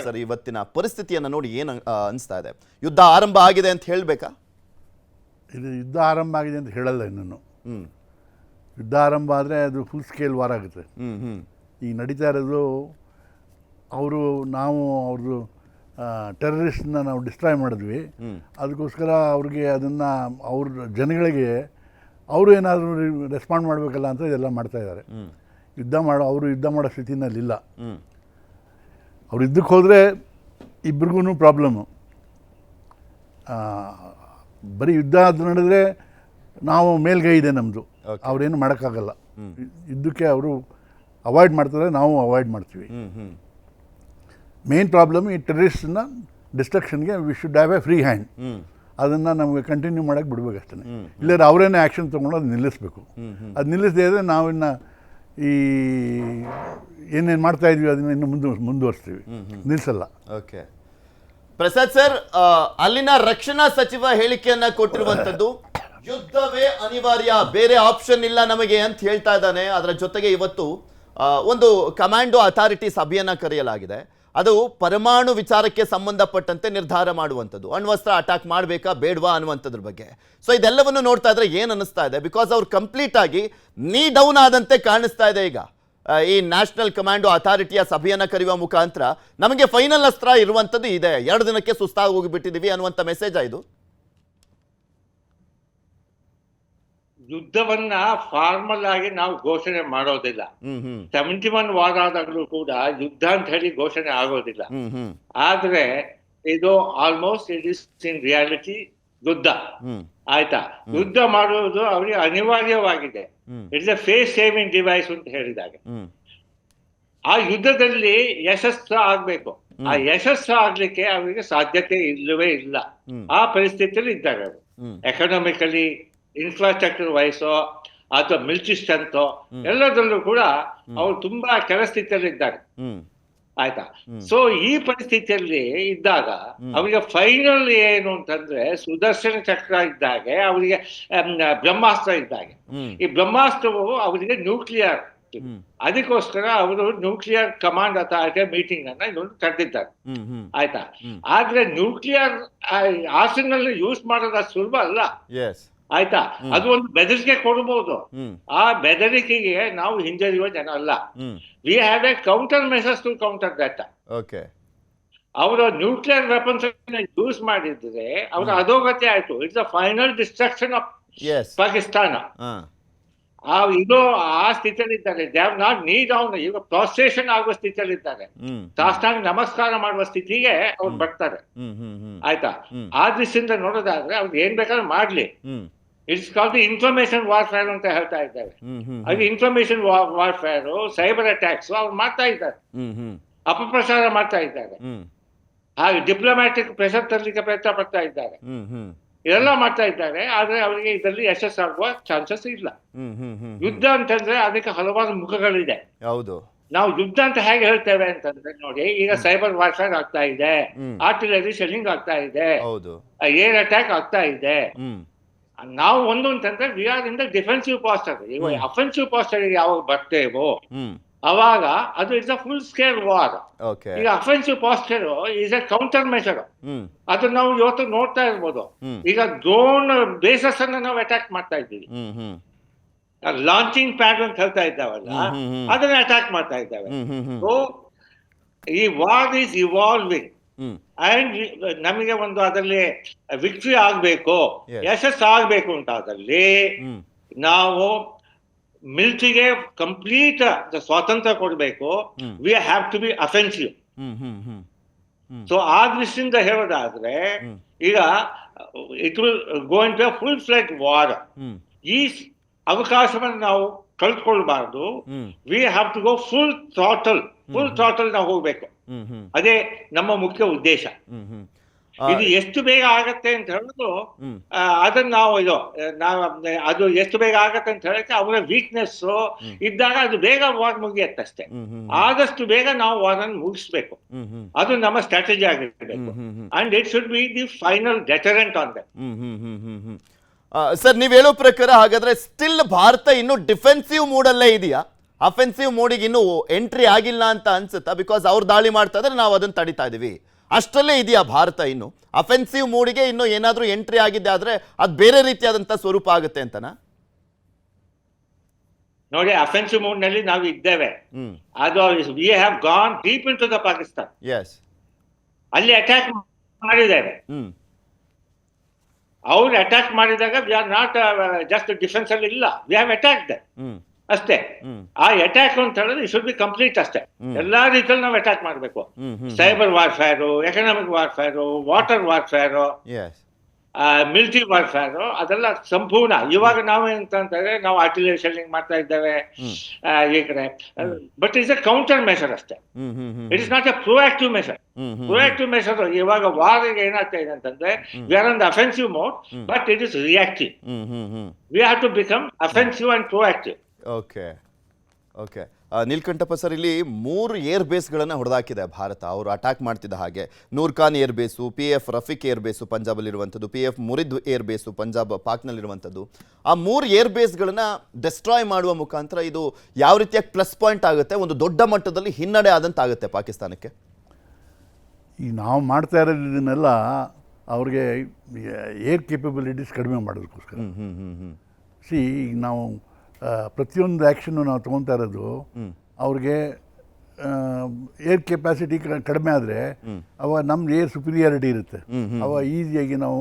Sir ಇವತ್ತಿನ ಪರಿಸ್ಥಿತಿಯನ್ನು ನೋಡಿ ಏನು ಅನಿಸ್ತಾ ಇದೆ? ಯುದ್ಧ ಆರಂಭ ಆಗಿದೆ ಅಂತ ಹೇಳಬೇಕಾ? ಇದು ಯುದ್ಧ ಆರಂಭ ಆಗಿದೆ ಅಂತ ಹೇಳಲ್ಲ ಇನ್ನೂ. ಯುದ್ಧ ಆರಂಭ ಆದರೆ ಅದು ಫುಲ್ ಸ್ಕೇಲ್ ವಾರ್ ಆಗುತ್ತೆ. ಈಗ ನಡೀತಾ ಇರೋದು ನಾವು ಅವ್ರದ್ದು ಟೆರರಿಸ್ಟ್ನ ನಾವು ಡಿಸ್ಟ್ರಾಯ್ ಮಾಡಿದ್ವಿ. ಅದಕ್ಕೋಸ್ಕರ ಅವ್ರಿಗೆ ಅದನ್ನು ಅವ್ರ ಜನಗಳಿಗೆ ಅವರು ಏನಾದರೂ ರೆಸ್ಪಾಂಡ್ ಮಾಡಬೇಕಲ್ಲ ಅಂತ ಇದೆಲ್ಲ ಮಾಡ್ತಾಯಿದ್ದಾರೆ. ಅವರು ಯುದ್ಧ ಮಾಡೋ ಸ್ಥಿತಿನಲ್ಲಿಲ್ಲ. ಅವ್ರು ಯುದ್ಧಕ್ಕೆ ಹೋದರೆ ಇಬ್ರಿಗೂ ಪ್ರಾಬ್ಲಮ್ಮು. ಬರೀ ಯುದ್ಧ ಅದು ನಡೆದರೆ ನಾವು ಮೇಲ್ಗೈ ಇದೆ ನಮ್ಮದು, ಅವ್ರೇನು ಮಾಡೋಕ್ಕಾಗಲ್ಲ. ಯುದ್ಧಕ್ಕೆ ಅವರು ಅವಾಯ್ಡ್ ಮಾಡ್ತಾರೆ, ನಾವು ಅವಾಯ್ಡ್ ಮಾಡ್ತೀವಿ. ಮೇನ್ ಪ್ರಾಬ್ಲಮ್ ಈ ಟೆರರಿಸ್ಟ್ನ ಡಿಸ್ಟ್ರಕ್ಷನ್ಗೆ we should have a free hand. ಅದನ್ನು ನಮಗೆ ಕಂಟಿನ್ಯೂ ಮಾಡೋಕ್ಕೆ ಬಿಡ್ಬೇಕು ಅಷ್ಟೇ. ಇಲ್ಲದ್ರೆ ಅವರೇನೇ ಆ್ಯಕ್ಷನ್ ತೊಗೊಂಡು ಅದು ನಿಲ್ಲಿಸಬೇಕು. ಅದು ನಿಲ್ಲಿಸದೇ ಇದ್ದರೆ ನಾವಿನ್ನು ಈ ಏನೇನು ಮಾಡ್ತಾಯಿದ್ವಿ ಅದನ್ನು ಇನ್ನು ಮುಂದುವರಿಸ್ತೀವಿ, ನಿಲ್ಲಿಸಲ್ಲ. ಓಕೆ ಪ್ರಸಾದ್ ಸರ್, ಅಲ್ಲಿನ ರಕ್ಷಣಾ ಸಚಿವ ಹೇಳಿಕೆಯನ್ನ ಕೊಟ್ಟಿರುವಂಥದ್ದು ಯುದ್ಧವೇ ಅನಿವಾರ್ಯ, ಬೇರೆ ಆಪ್ಷನ್ ಇಲ್ಲ ನಮಗೆ ಅಂತ ಹೇಳ್ತಾ ಇದ್ದಾನೆ. ಅದರ ಜೊತೆಗೆ ಇವತ್ತು ಒಂದು ಕಮಾಂಡೋ ಅಥಾರಿಟಿ ಸಭೆಯನ್ನ ಕರೆಯಲಾಗಿದೆ. ಅದು ಪರಮಾಣು ವಿಚಾರಕ್ಕೆ ಸಂಬಂಧಪಟ್ಟಂತೆ ನಿರ್ಧಾರ ಮಾಡುವಂಥದ್ದು, ಅಣ್ವಸ್ತ್ರ ಅಟ್ಯಾಕ್ ಮಾಡಬೇಕಾ ಬೇಡವಾ ಅನ್ನುವಂಥದ್ರ ಬಗ್ಗೆ. ಸೊ ಇದೆಲ್ಲವನ್ನು ನೋಡ್ತಾ ಇದ್ರೆ ಏನು ಅನ್ನಿಸ್ತಾ ಇದೆ? ಬಿಕಾಸ್ ಅವ್ರು ಕಂಪ್ಲೀಟ್ ಆಗಿ ನೀ ಡೌನ್ ಆದಂತೆ ಕಾಣಿಸ್ತಾ ಇದೆ ಈಗ. ಈ ನ್ಯಾಷನಲ್ ಕಮಾಂಡೋ ಅಥಾರಿಟಿಯ ಸಭೆಯನ್ನು ಕರೆಯುವ ಮುಖಾಂತರ ನಮಗೆ ಫೈನಲ್ ಅಸ್ತ್ರ ಇರುವಂಥದ್ದು ಇದೆ, 2 ದಿನಕ್ಕೆ ಸುಸ್ತಾಗಿ ಹೋಗಿಬಿಟ್ಟಿದ್ದೀವಿ ಅನ್ನುವಂಥ ಮೆಸೇಜ್ ಇದು. ಯುದ್ಧವನ್ನ ಫಾರ್ಮಲ್ ಆಗಿ ನಾವು ಘೋಷಣೆ ಮಾಡೋದಿಲ್ಲ. 71 ವಾರ ಆದಾಗಲೂ ಕೂಡ ಯುದ್ಧ ಅಂತ ಹೇಳಿ ಘೋಷಣೆ ಆಗೋದಿಲ್ಲ. ಆದ್ರೆ ಇದು almost it is in reality ಯುದ್ಧ. ಆಯ್ತಾ? ಯುದ್ಧ ಮಾಡುವುದು ಅವರಿಗೆ ಅನಿವಾರ್ಯವಾಗಿದೆ. It's a face saving device ಅಂತ ಹೇಳಿದಾಗ ಆ ಯುದ್ಧದಲ್ಲಿ ಯಶಸ್ಸು ಆಗ್ಬೇಕು. ಆ ಯಶಸ್ಸು ಆಗ್ಲಿಕ್ಕೆ ಅವರಿಗೆ ಸಾಧ್ಯತೆ ಇಲ್ಲವೇ ಇಲ್ಲ. ಆ ಪರಿಸ್ಥಿತಿಯಲ್ಲಿ ಇದ್ದಾರೆ ಅವರು. ಎಕನಾಮಿಕಲಿ, ಇನ್ಫ್ರಾಸ್ಟ್ರಕ್ಚರ್ ವೈಸೋ ಅಥವಾ ಮಿಲಿಟರಿ ಸ್ಟ್ರೆಂತ್ ಎಲ್ಲದರಲ್ಲೂ ಕೂಡ ಅವರು ತುಂಬಾ ಕೆಳಸ್ಥಿತಿಯಲ್ಲಿ ಇದ್ದಾರೆ. ಆಯ್ತಾ? ಸೊ ಈ ಪರಿಸ್ಥಿತಿಯಲ್ಲಿ ಇದ್ದಾಗ ಅವರಿಗೆ ಫೈನಲ್ ಏನು ಅಂತಂದ್ರೆ ಸುದರ್ಶನ ಚಕ್ರ ಇದ್ದಾಗೆ, ಅವರಿಗೆ ಬ್ರಹ್ಮಾಸ್ತ್ರ ಇದ್ದಾಗೆ. ಈ ಬ್ರಹ್ಮಾಸ್ತ್ರವು ಅವರಿಗೆ ನ್ಯೂಕ್ಲಿಯರ್. ಅದಕ್ಕೋಸ್ಕರ ಅವರು ನ್ಯೂಕ್ಲಿಯರ್ ಕಮಾಂಡ್ ಅಥಾರಿಟಿ ಮೀಟಿಂಗ್ ಅನ್ನ ಇನ್ನೊಂದು ಕರೆದಿದ್ದಾರೆ. ಆಯ್ತಾ? ಆದ್ರೆ ನ್ಯೂಕ್ಲಿಯರ್ ಆರ್ಸೆನಲ್ ಯೂಸ್ ಮಾಡೋದು ಅಷ್ಟು ಸುಲಭ ಅಲ್ಲ. ಆಯ್ತಾ? ಅದು ಒಂದು ಬೆದರಿಕೆ ಕೊಡಬಹುದು. ಆ ಬೆದರಿಕೆಗೆ ನಾವು ಹಿಂಜರಿಯುವ ಜನ ಅಲ್ಲ. We have a counter measures to counter that. ಅವರು ನ್ಯೂಕ್ಲಿಯರ್ ವೆಪನ್ಸ್ ಯೂಸ್ ಮಾಡಿದ್ರೆ ಅವರ ಅಧೋಗತಿ ಆಯ್ತು. It's the final destruction of Pakistan. ಇದು ಆ ಸ್ಥಿತಿಯಲ್ಲಿ ಇದ್ದಾರೆ. They have not need down. ಈಗ ಪ್ರಾಸ್ಟ್ರೇಷನ್ ಆಗುವ ಸ್ಥಿತಿಯಲ್ಲಿ ಇದ್ದಾರೆ. ಸಾಷ್ಟಾಂಗ ನಮಸ್ಕಾರ ಮಾಡುವ ಸ್ಥಿತಿಗೆ ಅವ್ರು ಬರ್ತಾರೆ. ಆಯ್ತಾ? ಆ ದೃಷ್ಟಿಯಿಂದ ನೋಡೋದಾದ್ರೆ ಅವ್ರಿಗೆ ಏನ್ ಬೇಕಾದ್ರೂ ಮಾಡ್ಲಿ. It's called the information warfare ಅಂತ ಹೇಳ್ತಾ ಇದ್ದಾರೆ. ಅದು ಇನ್ಫಾರ್ಮೇಶನ್ ವಾರ್ಫೇರ್, ಸೈಬರ್ ಅಟ್ಯಾಕ್ಸ್ ಅವ್ರು ಮಾಡ್ತಾ ಇದ್ದಾರೆ, ಅಪಪ್ರಚಾರ ಮಾಡ್ತಾ ಇದ್ದಾರೆ, ಹಾಗೆ ಡಿಪ್ಲೊಮ್ಯಾಟಿಕ್ ಪ್ರೆಷರ್ ತರಲಿಕ್ಕೆ ಪ್ರಯತ್ನ ಪಡ್ತಾ ಇದ್ದಾರೆ, ಇದೆಲ್ಲ ಮಾಡ್ತಾ ಇದ್ದಾರೆ. ಆದ್ರೆ ಅವರಿಗೆ ಇದರಲ್ಲಿ ಯಶಸ್ಸಾಗುವ ಚಾನ್ಸಸ್ ಇಲ್ಲ. ಯುದ್ಧ ಅಂತಂದ್ರೆ ಅದಕ್ಕೆ ಹಲವಾರು ಮುಖಗಳಿದೆ. ಹೌದು. ನಾವು ಯುದ್ಧ ಅಂತ ಹೇಗೆ ಹೇಳ್ತೇವೆ ಅಂತಂದ್ರೆ ನೋಡಿ, ಈಗ ಸೈಬರ್ ವಾರ್ಫೇರ್ ಆಗ್ತಾ ಇದೆ, ಆರ್ಟಿಲರಿ ಶೆಲ್ಲಿಂಗ್ ಆಗ್ತಾ ಇದೆ, ಏರ್ ಅಟ್ಯಾಕ್ ಆಗ್ತಾ ಇದೆ. ನಾವು ಒಂದು ಅಂತಂದ್ರೆ we are in the defensive posture. ಈಗ ಅಫೆನ್ಸಿವ್ ಪಾಸ್ಟರ್ ಯಾವಾಗ ಬರ್ತೇವೋ ಅವಾಗ ಅದು it's a full scale war. ಈಗ offensive posture is a counter measure. ಅದನ್ನ ನಾವು ಇವತ್ತು ನೋಡ್ತಾ ಇರ್ಬೋದು. ಈಗ ಡ್ರೋನ್ ಬೇಸಸ್ ಅನ್ನ ನಾವು ಅಟ್ಯಾಕ್ ಮಾಡ್ತಾ ಇದ್ದೀವಿ. ಲಾಂಚಿಂಗ್ ಪ್ಯಾಡ್ ಅಂತ ಹೇಳ್ತಾ ಇದ್ದಾವಲ್ಲ, ಅದನ್ನ ಅಟ್ಯಾಕ್ ಮಾಡ್ತಾ ಇದ್ದಾವೆ. ಸೊ ಈ ವಾರ್ ಈಸ್ ಇವಾಲ್ವಿಂಗ್ ಅಂಡ್ ನಮಗೆ ಒಂದು ಅದರಲ್ಲಿ ವಿಕ್ಟ್ರಿ ಆಗ್ಬೇಕು, ಯಶಸ್ಸು ಆಗ್ಬೇಕು ಅಂತಾದಲ್ಲಿ ನಾವು ಮಿಲಿಟರಿಗೆ ಕಂಪ್ಲೀಟ್ ಸ್ವಾತಂತ್ರ್ಯ ಕೊಡಬೇಕು. We have to be offensive. So ಆ ದೃಷ್ಟಿಯಿಂದ ಹೇಳೋದಾದ್ರೆ ಈಗ it will go into a full fledged war. ಈ ಅವಕಾಶವನ್ನು ನಾವು ಕಳ್ಕೊಳ್ಬಾರ್ದು. We have to go full throttle ನಾವು ಹೋಗ್ಬೇಕು. ಅದೇ ನಮ್ಮ ಮುಖ್ಯ ಉದ್ದೇಶ. ಇದು ಎಷ್ಟು ಬೇಗ ಆಗತ್ತೆ ಅಂತ ಹೇಳೋದು ಅದನ್ನ ನಾವು ಅದು ಎಷ್ಟು ಬೇಗ ಆಗತ್ತೆ ಅಂತ ಹೇಳಕ್ಕೆ ಅವರ ವೀಕ್ನೆಸ್ ಇದ್ದಾಗ ಅದು ಬೇಗ ವಾರ್ ಮುಗಿಯತ್ತಷ್ಟೇ. ಆದಷ್ಟು ಬೇಗ ನಾವು ವಾರ್ ಅನ್ನು ಮುಗಿಸ್ಬೇಕು. ಅದು ನಮ್ಮ ಸ್ಟ್ರಾಟಜಿ ಆಗಿರ್ಬೇಕು. And it should be the final deterrent on that. Sir, ನೀವ್ ಹೇಳೋ ಪ್ರಕಾರ ಹಾಗಾದ್ರೆ ಸ್ಟಿಲ್ ಭಾರತ ಇನ್ನು ಡಿಫೆನ್ಸಿವ್ ಮೂಡ್ ಅಲ್ಲೇ ಇದೆಯಾ? ಅಫೆನ್ಸಿವ್ ಮೋಡಿಗೆ ಇನ್ನೂ ಎಂಟ್ರಿ ಆಗಿಲ್ಲ ಅಂತ ಅನ್ಸುತ್ತಾ? ಬಿಕಾಸ್ ಅವ್ರು ದಾಳಿ ಮಾಡ್ತಾ ಇದ್ರೆ ನಾವು ಅದನ್ನ ತಡಿತಾ ಇದೀವಿ, ಅಷ್ಟರಲ್ಲೇ ಇದೆಯಾ ಭಾರತ? ಇನ್ನು ಅಫೆನ್ಸಿವ್ ಮೋಡಿಗೆ ಇನ್ನೂ ಏನಾದರೂ ಎಂಟ್ರಿ ಆಗಿದ್ದೆ ಆದ್ರೆ ಅದು ಬೇರೆ ರೀತಿಯಾದಂಥ ಸ್ವರೂಪ ಆಗುತ್ತೆ ಅಂತನಾ? ನೋಡಿ, ಅಫೆನ್ಸಿವ್ ಮೂಡ್ ನಲ್ಲಿ ನಾವು ಇದ್ದೇವೆ. ಅದು we have gone deep in to the Pakistan. Yes, ಅಲ್ಲಿ ಅಟ್ಯಾಕ್ ಮಾಡಿದ್ದೇವೆ. ಅವ್ರು ಅಟ್ಯಾಕ್ ಮಾಡಿದಾಗ we are not just defence ಅಲ್ಲಿ ಇಲ್ಲ, ವಿ ಹ್ಯಾವ್ ಅಟ್ಯಾಕ್ಡ್ ಅಷ್ಟೇ. ಆ ಅಟ್ಯಾಕ್ ಅಂತ ಹೇಳಿದ್ರೆ ಇಟ್ ಶುಡ್ ಬಿ ಕಂಪ್ಲೀಟ್ ಅಷ್ಟೇ. ಎಲ್ಲಾ ರೀತಿಯಲ್ಲಿ ನಾವು ಅಟ್ಯಾಕ್ ಮಾಡಬೇಕು. Cyber warfare, economic warfare, water warfare, military warfare, ಅದೆಲ್ಲ ಸಂಪೂರ್ಣ. ಇವಾಗ ನಾವು ಎಂತಂದ್ರೆ ನಾವು ಆರ್ಟಿಲರಿ ಶೆಲ್ಲಿಂಗ್ ಮಾಡ್ತಾ ಇದ್ದೇವೆ ಈ ಕಡೆ, but it's a counter measure ಅಷ್ಟೇ. It is not a proactive measure. Proactive measure ಇವಾಗ ವಾರ್ಗೆ ಏನಾಗ್ತಾ ಇದೆ ಅಂತಂದ್ರೆ we are on the offensive mode, but it is reactive. We have to become offensive and proactive. Okay okay. Neelkanthappa sir, ಇಲ್ಲಿ 3 air ಬೇಸ್ಗಳನ್ನು ಹೊಡೆದಾಕಿದೆ Bharat. ಅವರು attack ಮಾಡ್ತಿದ್ದ ಹಾಗೆ ನೂರ್ ಖಾನ್ ಏರ್ ಬೇಸು, PF Rafiq air ಬೇಸು ಪಂಜಾಬಲ್ಲಿರುವಂಥದ್ದು, PF ಮುರಿದ್ air ಬೇಸು ಪಂಜಾಬ್ ಪಾಕ್ನಲ್ಲಿರುವಂಥದ್ದು. ಆ 3 ಏರ್ ಬೇಸ್ಗಳನ್ನು ಡೆಸ್ಟ್ರಾಯ್ ಮಾಡುವ ಮುಖಾಂತರ ಇದು ಯಾವ ರೀತಿಯಾಗಿ ಪ್ಲಸ್ ಪಾಯಿಂಟ್ ಆಗುತ್ತೆ, ಒಂದು ದೊಡ್ಡ ಮಟ್ಟದಲ್ಲಿ ಹಿನ್ನಡೆ ಆದಂತಾಗುತ್ತೆ ಪಾಕಿಸ್ತಾನಕ್ಕೆ? ಈಗ ನಾವು ಮಾಡ್ತಾ ಇರೋದು ಇದನ್ನೆಲ್ಲ ಅವ್ರಿಗೆ ಏರ್ ಕೇಪಬಿಲಿಟೀಸ್ ಕಡಿಮೆ ಮಾಡೋದಕ್ಕೋಸ್ಕರ. ಈಗ ನಾವು ಪ್ರತಿಯೊಂದು ಆ್ಯಕ್ಷನ್ನು ನಾವು ತೊಗೊತಾ ಇರೋದು ಅವ್ರಿಗೆ ಏರ್ ಕೆಪಾಸಿಟಿ ಕಡಿಮೆ ಆದರೆ ಅವಾಗ ನಮ್ದು ಏರ್ ಸುಪೀರಿಯಾರಿಟಿ ಇರುತ್ತೆ. ಅವಾಗ ಈಸಿಯಾಗಿ ನಾವು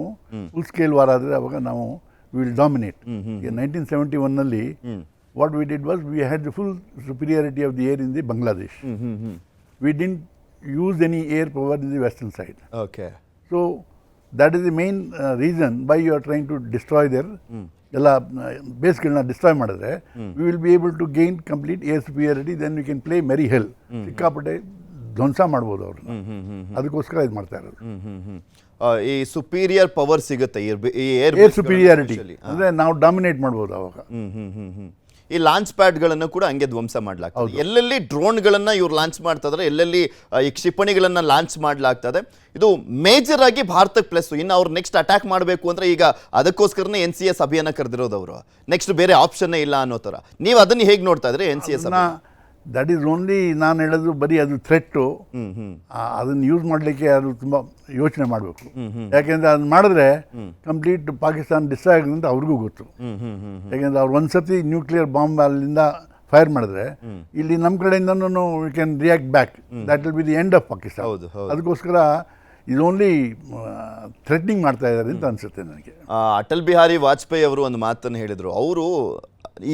ಫುಲ್ ಸ್ಕೇಲ್ ವಾರ್ ಆದರೆ ಅವಾಗ ನಾವು ವಿಲ್ ಡಾಮಿನೇಟ್. ಈಗ 1971 what we did was we had the full superiority of the air in the Bangladesh. We didn't use any air power in the western side. Okay. So that is the main reason why you are trying to destroy their ಎಲ್ಲ ಬೇಸ್ಗಳನ್ನ destroy ಮಾಡಿದ್ರೆ we will be able to gain complete air superiority. Then we can play merry hell. ಸಿಕ್ಕಾಪಟ್ಟೆ ಧ್ವಂಸ ಮಾಡ್ಬೋದು ಅವ್ರನ್ನ. ಅದಕ್ಕೋಸ್ಕರ ಇದು ಮಾಡ್ತಾ ಇರೋದು. ಈ ಸುಪೀರಿಯರ್ ಪವರ್ ಸಿಗುತ್ತೆ ಏರ್ ಸುಪೀರಿಯಾರಿಟಿ ಅಂದರೆ ನಾವು ಡಾಮಿನೇಟ್ ಮಾಡ್ಬೋದು ಅವಾಗ. ಈ ಲಾಂಚ್ ಪ್ಯಾಡ್ಗಳನ್ನು ಕೂಡ ಹಂಗೆ ಧ್ವಂಸ ಮಾಡಲಾಗ್ತದೆ. ಎಲ್ಲೆಲ್ಲಿ ಡ್ರೋನ್ಗಳನ್ನು ಇವ್ರು ಲಾಂಚ್ ಮಾಡ್ತಿದ್ರೆ, ಎಲ್ಲೆಲ್ಲಿ ಈ ಕ್ಷಿಪಣಿಗಳನ್ನು ಲಾಂಚ್ ಮಾಡಲಾಗ್ತದೆ, ಇದು ಮೇಜರ್ ಆಗಿ ಭಾರತಕ್ಕೆ ಪ್ಲಸ್. ಇನ್ನು ಅವ್ರು ನೆಕ್ಸ್ಟ್ ಅಟ್ಯಾಕ್ ಮಾಡಬೇಕು ಅಂದರೆ ಈಗ ಅದಕ್ಕೋಸ್ಕರನೇ NCS ಅಭಿಯಾನ ಕರೆದಿರೋದು ಅವರು. ನೆಕ್ಸ್ಟ್ ಬೇರೆ ಆಪ್ಷನ್ನೇ ಇಲ್ಲ ಅನ್ನೋ ಥರ. ನೀವು ಅದನ್ನು ಹೇಗೆ ನೋಡ್ತಾ ಇದ್ರೆ NCS? ದಟ್ ಈಸ್ ಓನ್ಲಿ, ನಾನು ಹೇಳೋದು ಬರೀ ಅದು ಥ್ರೆಟ್ಟು. ಅದನ್ನು ಯೂಸ್ ಮಾಡಲಿಕ್ಕೆ ಅದು ತುಂಬ ಯೋಚನೆ ಮಾಡಬೇಕು. ಯಾಕೆಂದರೆ ಅದನ್ನ ಮಾಡಿದ್ರೆ ಕಂಪ್ಲೀಟ್ ಪಾಕಿಸ್ತಾನ ಡಿಸ್ಟ್ರಾಯ್ ಆಗಿದೆ ಅಂತ ಅವ್ರಿಗೂ ಗೊತ್ತು. ಯಾಕೆಂದರೆ ಅವ್ರು ಒಂದ್ಸತಿ ನ್ಯೂಕ್ಲಿಯರ್ ಬಾಂಬ್ ಅಲ್ಲಿಂದ ಫೈರ್ ಮಾಡಿದ್ರೆ ಇಲ್ಲಿ ನಮ್ಮ ಕಡೆಯಿಂದನೂ we can react back. That will be the end of Pakistan. ಅದಕ್ಕೋಸ್ಕರ ಇದು ಓನ್ಲಿ ಥ್ರೆಟ್ನಿಂಗ್ ಮಾಡ್ತಾ ಇದ್ದಾರೆ ಅಂತ ಅನಿಸುತ್ತೆ ನನಗೆ. ಅಟಲ್ ಬಿಹಾರಿ ವಾಜಪೇಯಿ ಅವರು ಒಂದು ಮಾತನ್ನು ಹೇಳಿದರು. ಅವರು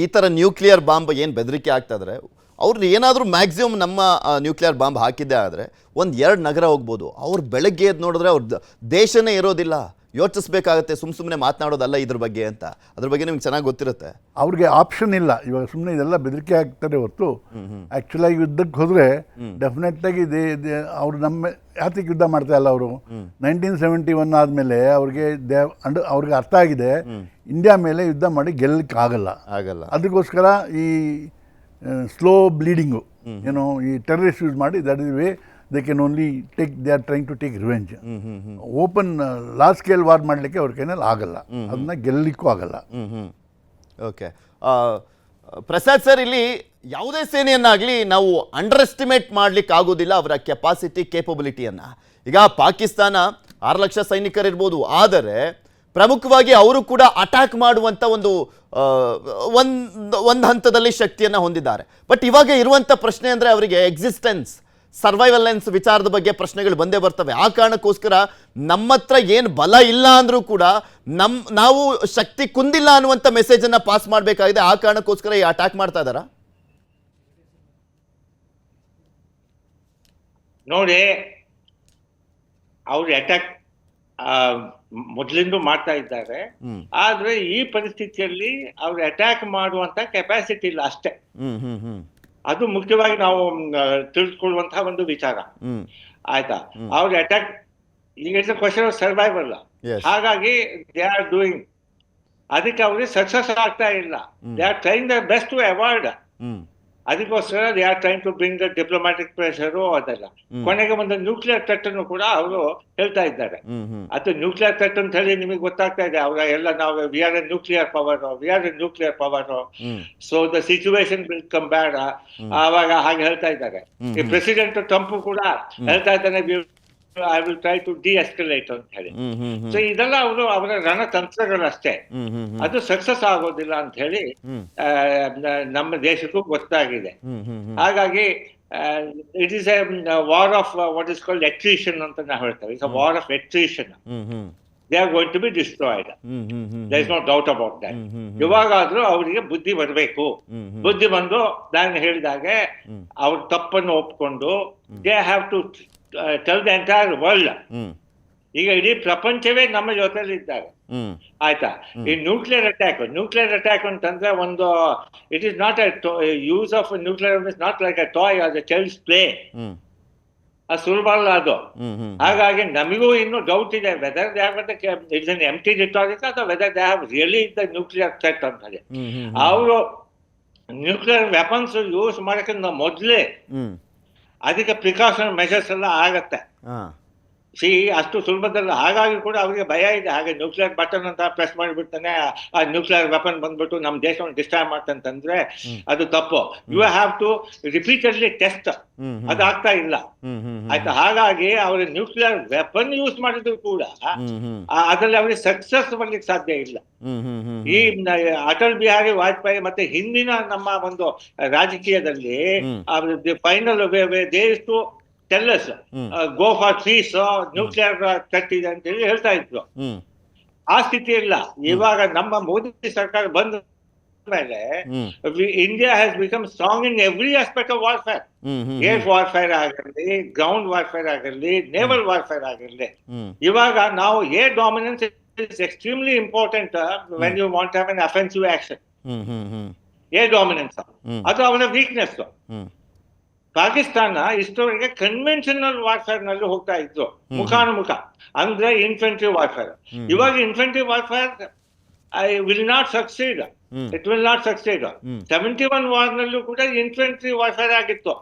ಈ ಥರ ನ್ಯೂಕ್ಲಿಯರ್ ಬಾಂಬ್ ಏನು ಬೆದರಿಕೆ ಆಗ್ತಾ ಇದ್ರೆ, ಅವ್ರು ಏನಾದರೂ ಮ್ಯಾಕ್ಸಿಮಮ್ ನಮ್ಮ ನ್ಯೂಕ್ಲಿಯರ್ ಬಾಂಬ್ ಹಾಕಿದ್ದೆ ಆದರೆ 1-2 ನಗರ ಹೋಗ್ಬೋದು. ಅವ್ರು ಬೆಳಗ್ಗೆ ಎದ್ದು ನೋಡಿದ್ರೆ ಅವ್ರ ದೇಶನೇ ಇರೋದಿಲ್ಲ. ಯೋಚಿಸ್ಬೇಕಾಗತ್ತೆ, ಸುಮ್ಮನೆ ಮಾತನಾಡೋದಲ್ಲ ಇದ್ರ ಬಗ್ಗೆ ಅಂತ. ಅದ್ರ ಬಗ್ಗೆ ನಿಮ್ಗೆ ಚೆನ್ನಾಗಿ ಗೊತ್ತಿರುತ್ತೆ. ಅವ್ರಿಗೆ ಆಪ್ಷನ್ ಇಲ್ಲ. ಇವಾಗ ಸುಮ್ಮನೆ ಇದೆಲ್ಲ ಬೆದರಿಕೆ ಆಗ್ತಾರೆ ಹೊರತು ಆ್ಯಕ್ಚುಲಾಗಿ ಯುದ್ಧಕ್ಕೆ ಹೋದರೆ ಡೆಫಿನೆಟ್ಟಾಗಿ ಅವರು ನಮ್ಮ ಯಾತಕ್ಕೆ ಯುದ್ಧ ಮಾಡ್ತಾ ಇಲ್ಲ. ಅವರು 1971 ಆದಮೇಲೆ ಅವ್ರಿಗೆ ಅವ್ರಿಗೆ ಅರ್ಥ ಆಗಿದೆ ಇಂಡಿಯಾ ಮೇಲೆ ಯುದ್ಧ ಮಾಡಿ ಗೆಲ್ಲಕ್ಕೆ ಆಗಲ್ಲ. ಅದಕ್ಕೋಸ್ಕರ ಈ ಸ್ಲೋ ಬ್ಲೀಡಿಂಗು ಏನೋ ಈ ಟೆರರಿಸ್ಟ್ ಯೂಸ್ ಮಾಡಿ that is way they can only take, they are trying to take revenge. Open large scale war ಮಾಡಲಿಕ್ಕೆ ಅವ್ರ ಕೈನಲ್ಲಿ ಆಗಲ್ಲ, ಅದನ್ನ ಗೆಲ್ಲಲಿಕ್ಕೂ ಆಗಲ್ಲ. ಓಕೆ ಪ್ರಸಾದ್ ಸರ್, ಇಲ್ಲಿ ಯಾವುದೇ ಸೇನೆಯನ್ನಾಗಲಿ ನಾವು ಅಂಡರ್ ಎಸ್ಟಿಮೇಟ್ ಮಾಡ್ಲಿಕ್ಕೆ ಆಗೋದಿಲ್ಲ ಅವರ ಕೆಪಾಸಿಟಿ ಕೇಪಬಿಲಿಟಿಯನ್ನು. ಈಗ ಪಾಕಿಸ್ತಾನ 6 ಲಕ್ಷ ಸೈನಿಕರಿರ್ಬೋದು, ಆದರೆ ಪ್ರಮುಖವಾಗಿ ಅವರು ಕೂಡ ಅಟ್ಯಾಕ್ ಮಾಡುವಂಥ ಒಂದು ಹಂತದಲ್ಲಿ ಶಕ್ತಿಯನ್ನು ಹೊಂದಿದ್ದಾರೆ. ಬಟ್ ಇವಾಗ ಇರುವಂಥ ಪ್ರಶ್ನೆ ಅಂದರೆ ಅವರಿಗೆ ಎಕ್ಸಿಸ್ಟೆನ್ಸ್, ಸರ್ವೈವಲೆನ್ಸ್ ವಿಚಾರದ ಬಗ್ಗೆ ಪ್ರಶ್ನೆಗಳು ಬಂದೇ ಬರ್ತವೆ. ಆ ಕಾರಣಕ್ಕೋಸ್ಕರ ನಮ್ಮ ಹತ್ರ ಏನು ಬಲ ಇಲ್ಲ ಅಂದರೂ ಕೂಡ ನಾವು ಶಕ್ತಿ ಕುಂದಿಲ್ಲ ಅನ್ನುವಂಥ ಮೆಸೇಜನ್ನು ಪಾಸ್ ಮಾಡಬೇಕಾಗಿದೆ. ಆ ಕಾರಣಕ್ಕೋಸ್ಕರ ಈ ಅಟ್ಯಾಕ್ ಮಾಡ್ತಾ ಇದ್ದಾರಾ? ನೋಡಿ, ಅವ್ರು ಅಟ್ಯಾಕ್ ಮೊದಲಿಂದ ಮಾಡ್ತಾ ಇದ್ದಾರೆ. ಆದ್ರೆ ಈ ಪರಿಸ್ಥಿತಿಯಲ್ಲಿ ಅವ್ರು ಅಟ್ಯಾಕ್ ಮಾಡುವಂತ ಕೆಪಾಸಿಟಿ ಇಲ್ಲ ಅಷ್ಟೇ. ಅದು ಮುಖ್ಯವಾಗಿ ನಾವು ತಿಳಿದುಕೊಳ್ಳುವಂತಹ ಒಂದು ವಿಚಾರ. ಆಯ್ತಾ? ಅವ್ರ ಅಟ್ಯಾಕ್, ಈಗ it's a question of survival. ಹಾಗಾಗಿ ದೇ ಆರ್ ಡೂಯಿಂಗ್, ಅದಕ್ಕೆ ಅವ್ರಿಗೆ ಸಕ್ಸಸ್ ಆಗ್ತಾ ಇಲ್ಲ. They are trying the best to avoid ಅದಕ್ಕೋಸ್ಕರ they are trying to bring the diplomatic pressure ಅದೆಲ್ಲ. ಕೊನೆಗೆ ಒಂದು ನ್ಯೂಕ್ಲಿಯರ್ ಥ್ರೆಟ್ ಅನ್ನು ಕೂಡ ಅವರು ಹೇಳ್ತಾ ಇದ್ದಾರೆ. ಅದು ನ್ಯೂಕ್ಲಿಯರ್ ಥ್ರೆಟ್ ಅಂತ ಹೇಳಿ ನಿಮಗೆ ಗೊತ್ತಾಗ್ತಾ ಇದೆ. ಅವರ ಎಲ್ಲ ನಾವು we are a nuclear power, so the situation will come bad. ಆವಾಗ ಹಾಗೆ ಹೇಳ್ತಾ ಇದ್ದಾರೆ. ಈ ಪ್ರೆಸಿಡೆಂಟ್ ಟ್ರಂಪ್ ಕೂಡ ಹೇಳ್ತಾ ಇದ್ದಾನೆ I will try to de-escalate ಅಂತ ಹೇಳಿ. ಸೊ ಇದೆಲ್ಲ ಅವರ ರಣತಂತ್ರಗಳಷ್ಟೇ, ಅದು ಸಕ್ಸಸ್ ಆಗೋದಿಲ್ಲ ಅಂತ ಹೇಳಿ ನಮ್ಮ ದೇಶಕ್ಕೂ ಗೊತ್ತಾಗಿದೆ. ಹಾಗಾಗಿ it is a war of what is called attrition ಅಂತ ನಾವು ಹೇಳ್ತೇವೆ. It's a war of attrition. They are going to be destroyed. There is no doubt about that. ಇವಾಗಾದ್ರೂ ಅವರಿಗೆ ಬುದ್ಧಿ ಬರಬೇಕು. ಬುದ್ಧಿ ಬಂದು ನಾನು ಹೇಳಿದಾಗೆ ಅವ್ರ ತಪ್ಪನ್ನು ಒಪ್ಕೊಂಡು they have to tell the entire world. ಈಗ ಇಡೀ ಪ್ರಪಂಚವೇ ನಮ್ಮ ಜೊತೆಲಿ ಇದ್ದಾರೆ. ಆಯ್ತಾ? ಈ ನ್ಯೂಕ್ಲಿಯರ್ ಅಟ್ಯಾಕ್ ಅಂತಂದ್ರೆ ಒಂದು it is not use of nuclear is not like a toy as a child's play. ಅದು ಸುಲಭ ಅಲ್ಲ ಅದು. ಹಾಗಾಗಿ ನಮಗೂ ಇನ್ನು ಡೌಟ್ ಇದೆ whether they have it's an empty rhetoric ಅಥವಾ whether they have really the nuclear threat ಅಂತ ಹೇಳಿ. ಅವರು ನ್ಯೂಕ್ಲಿಯರ್ ವೆಪನ್ಸ್ ಯೂಸ್ ಮಾಡಕ್ಕಿಂತ ಮೊದಲೇ ಅದಕ್ಕೆ ಪ್ರಿಕಾಷನ್ ಮೆಷರ್ಸ್ ಎಲ್ಲ ಆಗತ್ತೆ. ಅಷ್ಟು ಸುಲಭದಲ್ಲ. ಹಾಗಾಗಿ ಕೂಡ ಅವರಿಗೆ ಭಯ ಇದೆ. ಹಾಗೆ ನ್ಯೂಕ್ಲಿಯರ್ ಬಟನ್ ಅಂತ ಪ್ರೆಸ್ ಮಾಡಿಬಿಡ್ತಾನೆ, ಆ ನ್ಯೂಕ್ಲಿಯರ್ ವೆಪನ್ ಬಂದ್ಬಿಟ್ಟು ನಮ್ಮ ದೇಶವನ್ನು ಡಿಸ್ಟ್ರಾಯ್ ಮಾಡ್ತಂತಂದ್ರೆ ಅದು ತಪ್ಪು. You have to repeatedly test. ಅದಾಗ್ತಾ ಇಲ್ಲ. ಆಯ್ತಾ? ಹಾಗಾಗಿ ಅವರು ನ್ಯೂಕ್ಲಿಯರ್ ವೆಪನ್ ಯೂಸ್ ಮಾಡಿದ್ರು ಕೂಡ ಅದರಲ್ಲಿ ಅವರಿಗೆ ಸಕ್ಸಸ್ ಬರ್ಲಿಕ್ಕೆ ಸಾಧ್ಯ ಇಲ್ಲ. ಈ ಅಟಲ್ ಬಿಹಾರಿ ವಾಜಪೇಯಿ ಮತ್ತೆ ಹಿಂದಿನ ನಮ್ಮ ಒಂದು ರಾಜಕೀಯದಲ್ಲಿ ಫೈನಲ್ ದೇಶ್ to tell us go for peace, nuclear threat ಇದೆ ಅಂತ ಹೇಳಿ ಹೇಳ್ತಾ ಇದ್ರು. ಆ ಸ್ಥಿತಿ ಇಲ್ಲ. ಇವಾಗ ನಮ್ಮ ಮೋದಿ ಸರ್ಕಾರ ಬಂದ ಮೇಲೆ India has become strong in every aspect of warfare. Air warfare ಆಗಿರಲಿ, ಗ್ರೌಂಡ್ ವಾರ್ಫೇರ್ ಆಗಿರಲಿ, ನೇವಲ್ ವಾರ್ಫೇರ್ ಆಗಿರಲಿ. ಇವಾಗ ನಾವು air dominance is extremely important when you want have an offensive action. Air dominance ಅದು ಅವರ ವೀಕ್ನೆಸ್. ಪಾಕಿಸ್ತಾನ ಇಷ್ಟವರೆಗೆ ಕನ್ವೆನ್ಷನಲ್ ವಾರ್ಫೇರ್ ನಲ್ಲಿ ಹೋಗ್ತಾ ಇದ್ರು, ಮುಖಾನುಮುಖ, ಅಂದ್ರೆ ಇನ್ಫೆಂಟ್ರಿ ವಾರ್ಫೇರ್. ಇವಾಗ infantry warfare will not succeed. It will not succeed. 71 war ನಲ್ಲೂ ಕೂಡ ಇನ್ಫೆಂಟ್ರಿ ವಾರ್ಫೇರ್ ಆಗಿತ್ತು.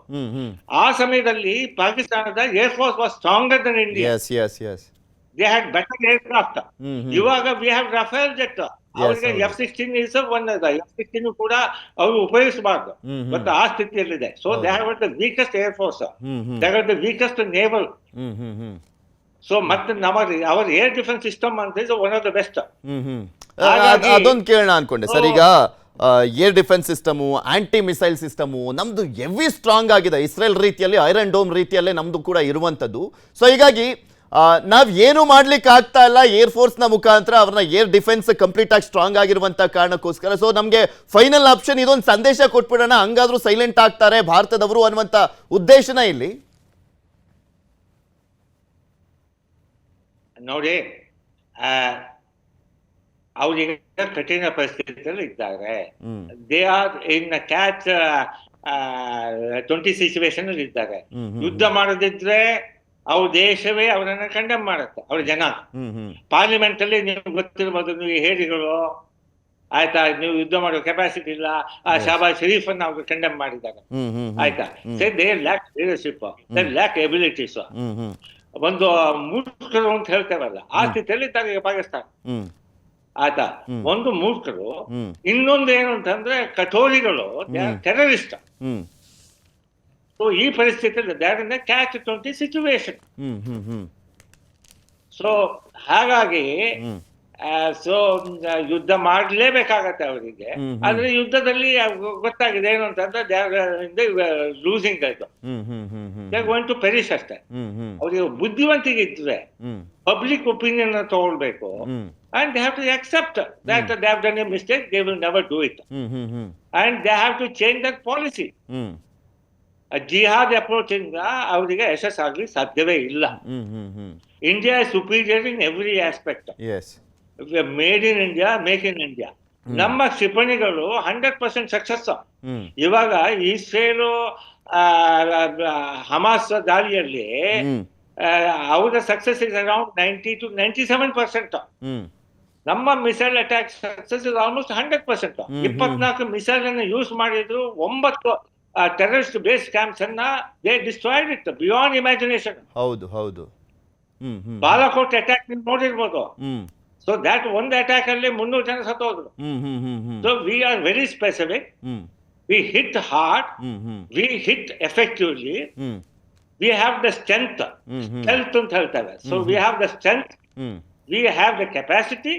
ಆ ಸಮಯದಲ್ಲಿ ಪಾಕಿಸ್ತಾನದ air force was stronger Dhan India. They had better aircraft. ಇವಾಗ ವಿ ಹ್ಯಾವ್ ರಫೇಲ್ ಜೆಟ್. ಅವರಿಗೆ F-16 ಇಸ್ ಒನ್. F-16 ಕೂಡ ಅವರು ಉಪಯೋಗಿಸಬಾರ್ದು, ಬಟ್ ಆ ಸ್ಥಿತಿಯಲ್ಲಿದೆ. So they have the weakest air force, they have the weakest naval. So ಮತ್ತೆ ಅವರ air defence system ಅಂತ is one of the best. ಅದೊಂದು ಕೇಳೋಣ ಅನ್ಕೊಂಡೆ ಸರ್. ಈಗ air defence system, anti missile system ನಮ್ದು ಹೆವಿ ಸ್ಟ್ರಾಂಗ್ ಆಗಿದೆ. ಇಸ್ರೇಲ್ ರೀತಿಯಲ್ಲಿ, ಐರನ್ ಡೋಮ್ ರೀತಿಯಲ್ಲೇ ನಮ್ದು ಕೂಡ ಇರುವಂತದ್ದು. ಸೊ ಹೀಗಾಗಿ ನಾವ್ ಏನು ಮಾಡ್ಲಿಕ್ಕೆ ಆಗ್ತಾ ಇಲ್ಲ ಏರ್ ಫೋರ್ಸ್ ನ ಮುಖಾಂತರ ಅವ್ರನ್ನ ಏರ್ ಡಿಫೆನ್ಸ್ ಕಂಪ್ಲೀಟ್ ಆಗಿ ಸ್ಟ್ರಾಂಗ್ ಆಗಿರುವಂತ ಕಾರಣಕ್ಕೋಸ್ಕರ. ಸೊ ನಮ್ಗೆ ಫೈನಲ್ ಆಪ್ಷನ್ ಇದೊಂದು ಸಂದೇಶ ಕೊಟ್ಬಿಡೋಣ, ಹಂಗಾದ್ರೂ ಸೈಲೆಂಟ್ ಆಗ್ತಾರೆ ಭಾರತದವರು ಅನ್ನುವಂತ ಉದ್ದೇಶನ ಇಲ್ಲಿ. ನೋಡಿ, ಅವ್ರಿಗೆ ಕಠಿಣ ಪರಿಸ್ಥಿತಿಯಲ್ಲಿ ಇದ್ದಾರೆ. They are in catch 20 situation ಅಲ್ಲಿ ಇದ್ದಾರೆ. ಯುದ್ಧ ಮಾಡೋದಿದ್ರೆ ಅವ್ರ ದೇಶವೇ ಅವರನ್ನ ಕಂಡೆಮ್ ಮಾಡುತ್ತೆ, ಅವ್ರ ಜನ. ಪಾರ್ಲಿಮೆಂಟ್ ಅಲ್ಲಿ ನೀವು ಗೊತ್ತಿರ್ಬೋದು, ನೀವು ಹೇಳಿಗಳು ಆಯ್ತಾ, ನೀವು ಯುದ್ಧ ಮಾಡೋ ಕೆಪಾಸಿಟಿ ಇಲ್ಲ. ಆ ಶಹಬಾಜ್ ಶರೀಫ್ ಅನ್ನ ಅವ್ರು ಕಂಡೆಮ್ ಮಾಡಿದ್ದಾರೆ. ಆಯ್ತಾ? They lac leadership, they lac abilities. ಒಂದು ಮೂರ್ಖರು ಅಂತ ಹೇಳ್ತೇವಲ್ಲ, ಆ ಸ್ಥಿತಿಯಲ್ಲಿ ಇದ್ದಾರೆ ಪಾಕಿಸ್ತಾನ. ಆಯ್ತಾ? ಒಂದು ಮೂರ್ಖರು, ಇನ್ನೊಂದು ಏನು ಅಂತಂದ್ರೆ ಕಠೋರಿಗಳು, ಟೆರರಿಸ್ಟ್. ಈ ಪರಿಸ್ಥಿತಿಯಲ್ಲಿ they are in catch 20 situation. So ಹಾಗಾಗಿ ಯುದ್ಧ ಮಾಡಲೇಬೇಕಾಗತ್ತೆ ಅವರಿಗೆ. ಆದ್ರೆ ಯುದ್ಧದಲ್ಲಿ ಗೊತ್ತಾಗಿದೆ ಏನು ಅಂತಂದ್ರೆ ದೇ ಆರ್ ಲೂಸಿಂಗ್ ಆಯ್ತು, they are going to perish ಅಷ್ಟೇ. ಅವ್ರಿಗೆ ಬುದ್ಧಿವಂತಿಗೆ ಇದ್ರೆ ಪಬ್ಲಿಕ್ ಒಪಿನಿಯನ್ ತಗೊಳ್ಬೇಕು. And they have to accept that they have done a mistake, they will never do it. And they have to change that policy. Jihad approach ಇಂದ ಅವರಿಗೆ ಯಶಸ್ಸಾಗ್ಲಿ ಸಾಧ್ಯವೇ ಇಲ್ಲ. India is superior in every aspect. Made in India, make in India. ನಮ್ಮ ಕ್ಷಿಪಣಿಗಳು 100% success. ಇವಾಗ Israel Hamas ದಾಳಿಯಲ್ಲಿ ಅವರ success is around 90 to 97%. ನಮ್ಮ missile attack success is almost 100%. 24 missile ಅನ್ನು ಯೂಸ್ ಮಾಡಿದ್ರು, 9 ಟೆರರಿಸ್ಟ್ ಬೇಸ್ ಕ್ಯಾಂಪ್ಸ್ ಅನ್ನ they destroyed it beyond imagination. ಹೌದು ಹೌದು. ಬಾಲಾಕೋಟ್ ಅಟ್ಯಾಕ್ ನೀವು ನೋಡಿರ್ಬೋದು. ಹ್ಮ್ ಸೊ ದ್ಯಾಟ್ ಒಂದು ಅಟ್ಯಾಕ್ ಅಲ್ಲಿ 300 ಜನ ಸತ್ತೋದ್ರು. So we are very specific, we hit hard, we hit effectively, we have the strength ಅಂತ ಹೇಳ್ತೇವೆ. So we have the strength, we have the capacity,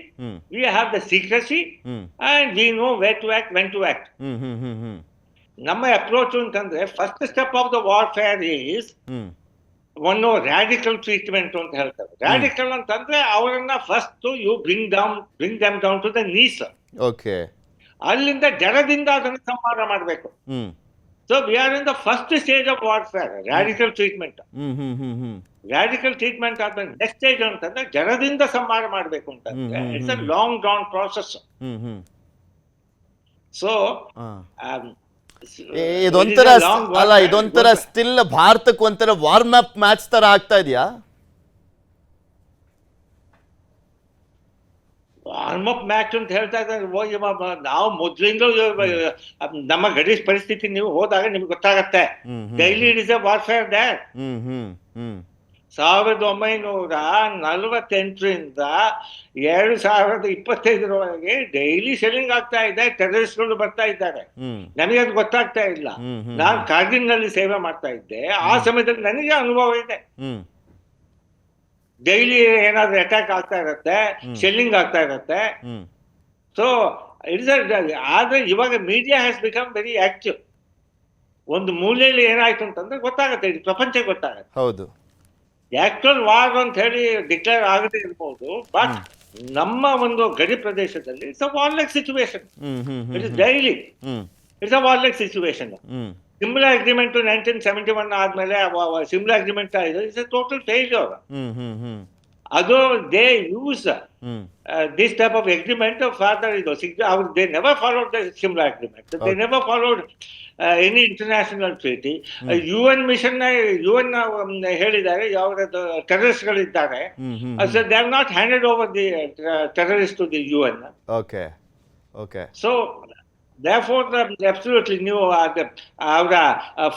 we have the secrecy, and we know where to act, when to act. ನಮ್ಮ approach ಅಂತಂದ್ರೆ first step of the warfare is ಒಂದು radical treatment ಅಂತ ಹೇಳ್ತಾರೆ. Radical ಅಂತಂದ್ರೆ ಅವರನ್ನ first you bring them down to the knees. Okay. ಅಲ್ಲಿಂದ ಜಡದಿಂದ ಅದನ್ನು ಸಂಹಾರ ಮಾಡಬೇಕು. So we are in the first stage of warfare, radical treatment. Radical treatment ಆದ್ಮೇಲೆ ನೆಕ್ಸ್ಟ್ ಸ್ಟೇಜ್ ಅಂತಂದ್ರೆ ಜಡದಿಂದ ಸಂಹಾರ ಮಾಡಬೇಕು ಅಂತಂದ್ರೆ it's a long drawn process. So ಇದೊಂಥರ ಅಲ್ಲ, ಇದೊಂಥರ ಸ್ಟಿಲ್ ಭಾರತಕ್ಕೆ ಒಂಥರ ವಾರ್ಮ್ ಅಪ್ ಮ್ಯಾಚ್ ತರ ಆಗ್ತಾ ಇದೆಯಾ? ವಾರ್ಮ್ ಅಪ್ ಮ್ಯಾಚ್ ಅಂತ ಹೇಳ್ತಾ ಇದ್ದಾರೆ. ನಾವು ಮೊದ್ಲಿಂದ ನಮ್ಮ ಗಡಿ ಪರಿಸ್ಥಿತಿ ನೀವು ಹೋದಾಗ ನಿಮ್ಗೆ ಗೊತ್ತಾಗತ್ತೆ. Daily it is a warfare there. 1948ರಿಂದ 2025ರವರೆಗೆ ಡೈಲಿ ಶೆಲ್ಲಿಂಗ್ ಆಗ್ತಾ ಇದೆ. ಟೆರರಿಸ್ಟ್ಗಳು ಬರ್ತಾ ಇದ್ದಾರೆ. ನನಗೆ ಅದು ಗೊತ್ತಾಗ್ತಾ ಇಲ್ಲ. ನಾನು ಕಾರ್ಗಿಲ್ ನಲ್ಲಿ ಸೇವೆ ಮಾಡ್ತಾ ಇದ್ದೆ. ಆ ಸಮಯದಲ್ಲಿ ನನಗೆ ಅನುಭವ ಇದೆ. ಡೈಲಿ ಏನಾದ್ರು ಅಟ್ಯಾಕ್ ಆಗ್ತಾ ಇರತ್ತೆ, ಶೆಲ್ಲಿಂಗ್ ಆಗ್ತಾ ಇರತ್ತೆ. ಸೊ ಇಟ್ಸ್ ಆದ್ರೆ ಇವಾಗ media has become very active. ಒಂದು ಮೂಲೆಯಲ್ಲಿ ಏನಾಯ್ತು ಅಂತಂದ್ರೆ ಗೊತ್ತಾಗತ್ತೆ, ಇಡೀ ಪ್ರಪಂಚಕ್ಕೆ ಗೊತ್ತಾಗತ್ತೆ. ಹೌದು. ಆಕ್ಚುಯಲ್ ವಾರ್ ಅಂತ ಹೇಳಿ ಡಿಕ್ಲೇರ್ ಆಗದೆ ಇರ್ಬೋದು, ಬಟ್ ನಮ್ಮ ಒಂದು ಗಡಿ ಪ್ರದೇಶದಲ್ಲಿ it's a warlike situation. It is daily it's a warlike situation. Simla agreement 1971 ಆದ್ಮೇಲೆ Simla agreement it's a total failure. ಅದು they use this type of agreement further. ಇದು they never followed the Simla agreement, they never followed any international treaty. UN mission ಹೇಳಿದ್ದಾರೆ ಯಾವ್ದು terrorist ಗಳಿದ್ದಾರೆ, they have not handed over the terrorist to the UN. Okay okay. So therefore absolutely ನೀವು ಅವರ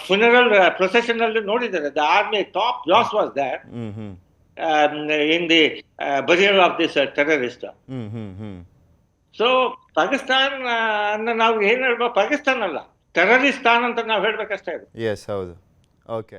funeral procession ಅಲ್ಲಿ ನೋಡಿದ್ದಾರೆ. the army top boss was there in the burial of this terrorist. So Pakistan ನಾವು ಏನ್ ಹೇಳ್ಬೇಕು, ಪಾಕಿಸ್ತಾನ ಅಲ್ಲ ಟೆರರಿಸ್ತಾನ್ ಅಂತ ನಾವು ಹೇಳ್ಬೇಕಷ್ಟೇ. ಎಸ್ ಹೌದು. ಓಕೆ.